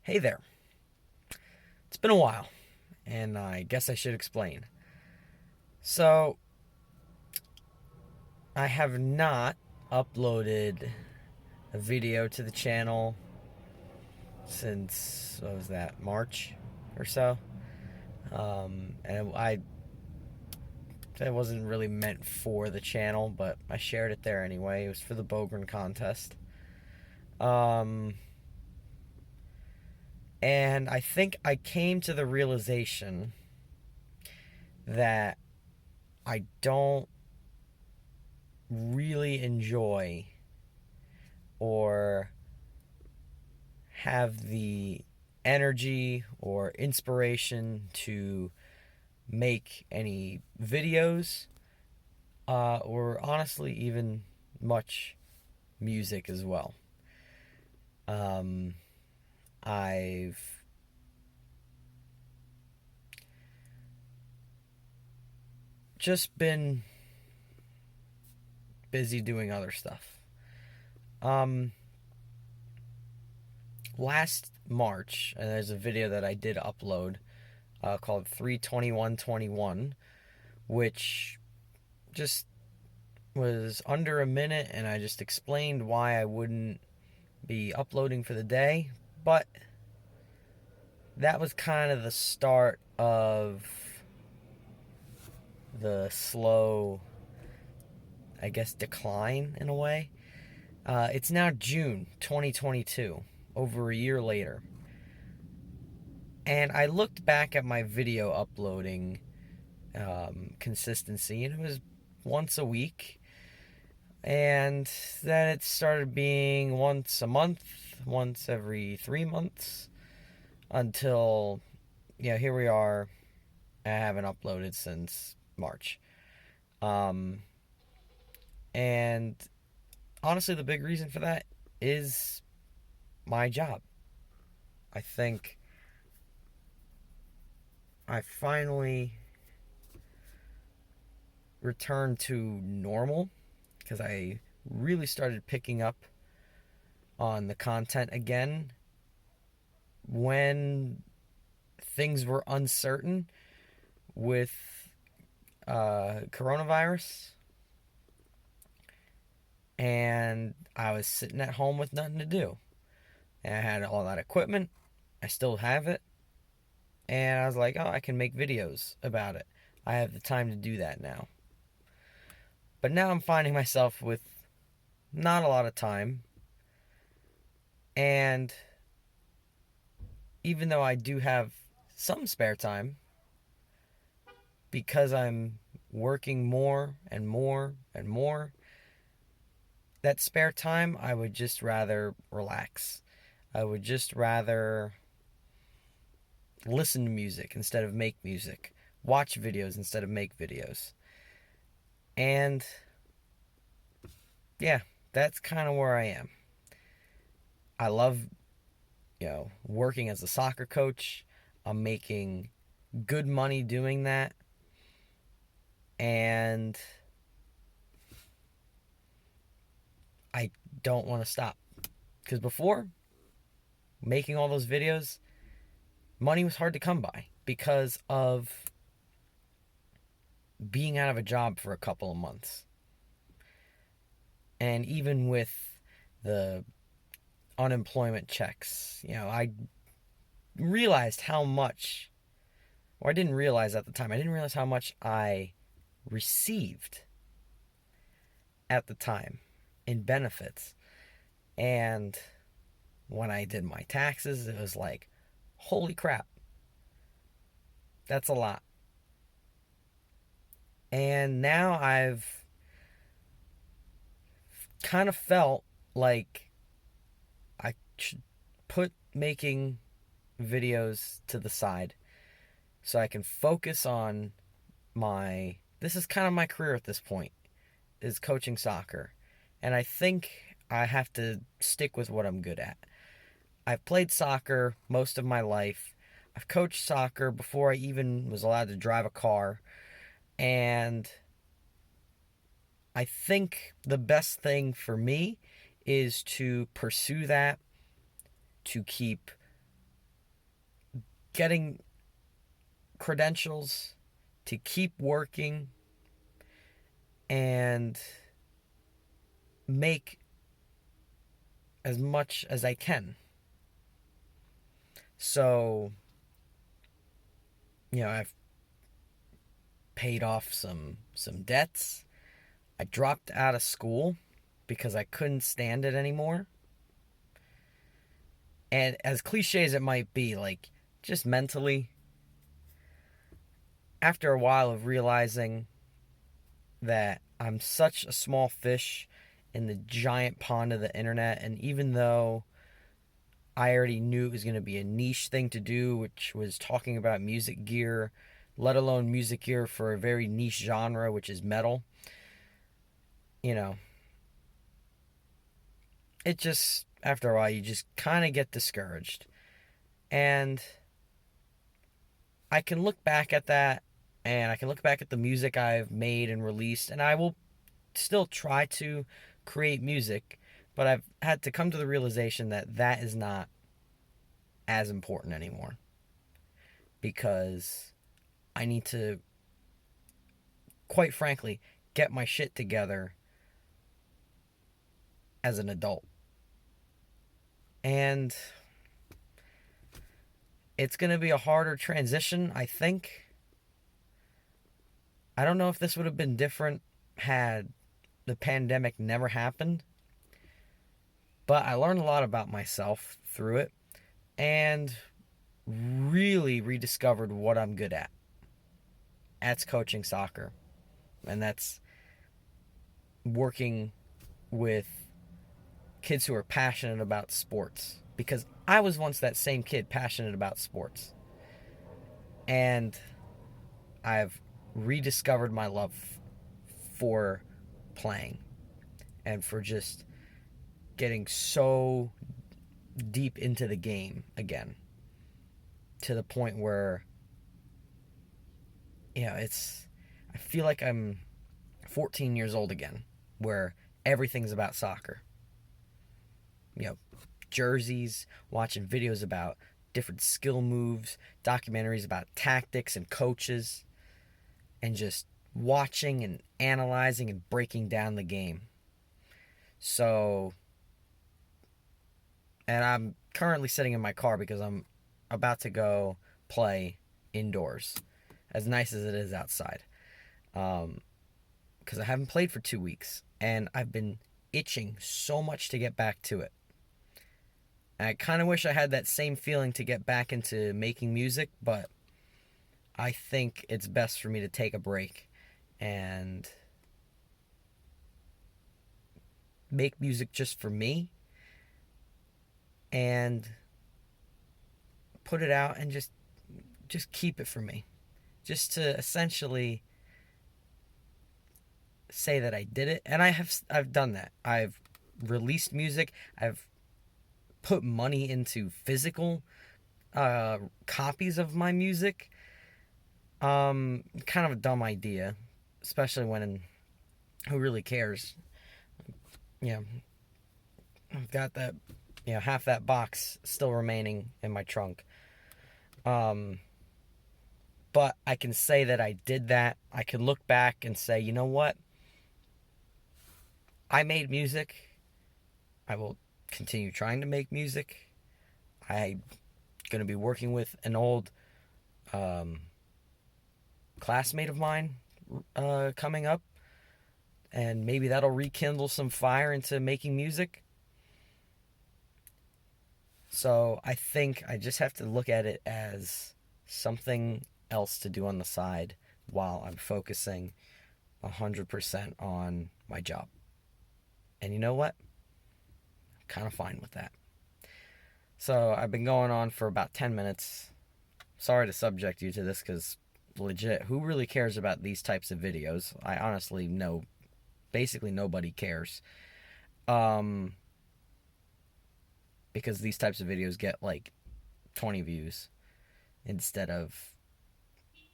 Hey there. It's been a while, and I guess I should explain. So, I have not uploaded a video to the channel since, what was that, March or so? And it wasn't really meant for the channel, but I shared it there anyway. It was for the Bogren contest. Um, and I think I came to the realization that I don't really enjoy or have the energy or inspiration to make any videos, or honestly, even much music as well. Um, I've just been busy doing other stuff. Um, Last March, and there's a video that I did upload called 32121, which just was under a minute, and I just explained why I wouldn't be uploading for the day. But that was kind of the start of the slow, I guess, decline in a way. It's now June 2022, over a year later. And I looked back at my video uploading consistency, and it was once a week. And then it started being once a month, once every 3 months, until, here we are. I haven't uploaded since March. Um, and honestly, the big reason for that is my job. I think I finally returned to normal because I really started picking up on the content again when things were uncertain with coronavirus, and I was sitting at home with nothing to do. And I had all that equipment. I still have it. And I was like, oh, I can make videos about it. I have the time to do that now. But now I'm finding myself with not a lot of time. And even though I do have some spare time, because I'm working more and more and more, that spare time, I would just rather relax. I would just rather listen to music instead of make music, watch videos instead of make videos. And yeah, that's kind of where I am. I love, working as a soccer coach. I'm making good money doing that. And I don't want to stop. Because before making all those videos, money was hard to come by because of being out of a job for a couple of months. And even with the unemployment checks, I realized how much, or I didn't realize at the time, I didn't realize how much I received at the time in benefits. And when I did my taxes, it was like, holy crap, that's a lot. And now I've kind of felt like I should put making videos to the side so I can focus on this is kind of my career at this point, is coaching soccer. And I think I have to stick with what I'm good at. I've played soccer most of my life. I've coached soccer before I even was allowed to drive a car. And I think the best thing for me is to pursue that, to keep getting credentials to keep working and make as much as I can. So, I've paid off some debts. I dropped out of school because I couldn't stand it anymore. And as cliche as it might be, like, just mentally, after a while of realizing that I'm such a small fish in the giant pond of the internet, and even though I already knew it was going to be a niche thing to do, which was talking about music gear, let alone music gear for a very niche genre, which is metal, it just, after a while, you just kind of get discouraged. And I can look back at that, and I can look back at the music I've made and released, and I will still try to create music, but I've had to come to the realization that that is not as important anymore, because I need to, quite frankly, get my shit together as an adult. And it's going to be a harder transition, I think. I don't know if this would have been different had the pandemic never happened, but I learned a lot about myself through it and really rediscovered what I'm good at. That's coaching soccer, and that's working with kids who are passionate about sports, because I was once that same kid passionate about sports, and I've rediscovered my love for playing and for just getting so deep into the game again, to the point where I feel like I'm 14 years old again, where everything's about soccer. Jerseys, watching videos about different skill moves, documentaries about tactics and coaches, and just watching and analyzing and breaking down the game. So, and I'm currently sitting in my car because I'm about to go play indoors, as nice as it is outside. Because I haven't played for 2 weeks, and I've been itching so much to get back to it. And I kind of wish I had that same feeling to get back into making music, but I think it's best for me to take a break and make music just for me and put it out and just keep it for me. Just to essentially say that I did it. And I've done that. I've released music. I've put money into physical copies of my music. Kind of a dumb idea, especially when who really cares? I've got that, half that box still remaining in my trunk. But I can say that I did that. I can look back and say, you know what? I made music. I will continue trying to make music. I'm going to be working with an old classmate of mine coming up, and maybe that'll rekindle some fire into making music. So I think I just have to look at it as something else to do on the side while I'm focusing 100% on my job. And you know what? I'm kind of fine with that. So I've been going on for about 10 minutes. Sorry to subject you to this, because legit, who really cares about these types of videos? I honestly know basically nobody cares. Because these types of videos get like 20 views instead of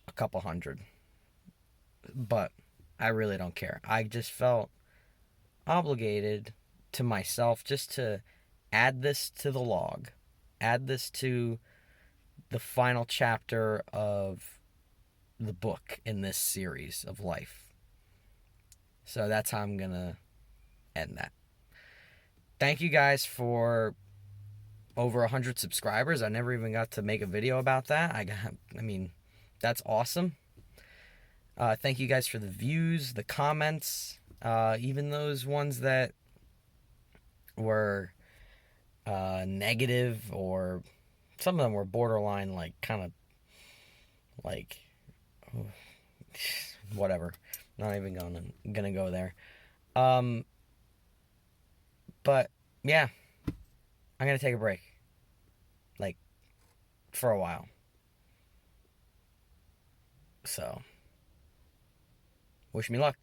a couple hundred. But I really don't care. I just felt obligated to myself just to add this to the log, add this to the final chapter of the book in this series of life. So that's how I'm gonna end that. Thank you guys for over 100 subscribers. I never even got to make a video about that. I mean, that's awesome. Thank you guys for the views, the comments, even those ones that were negative, or some of them were borderline, like, kind of like, whatever. Not even gonna go there. But yeah, I'm gonna take a break, like, for a while. So, wish me luck.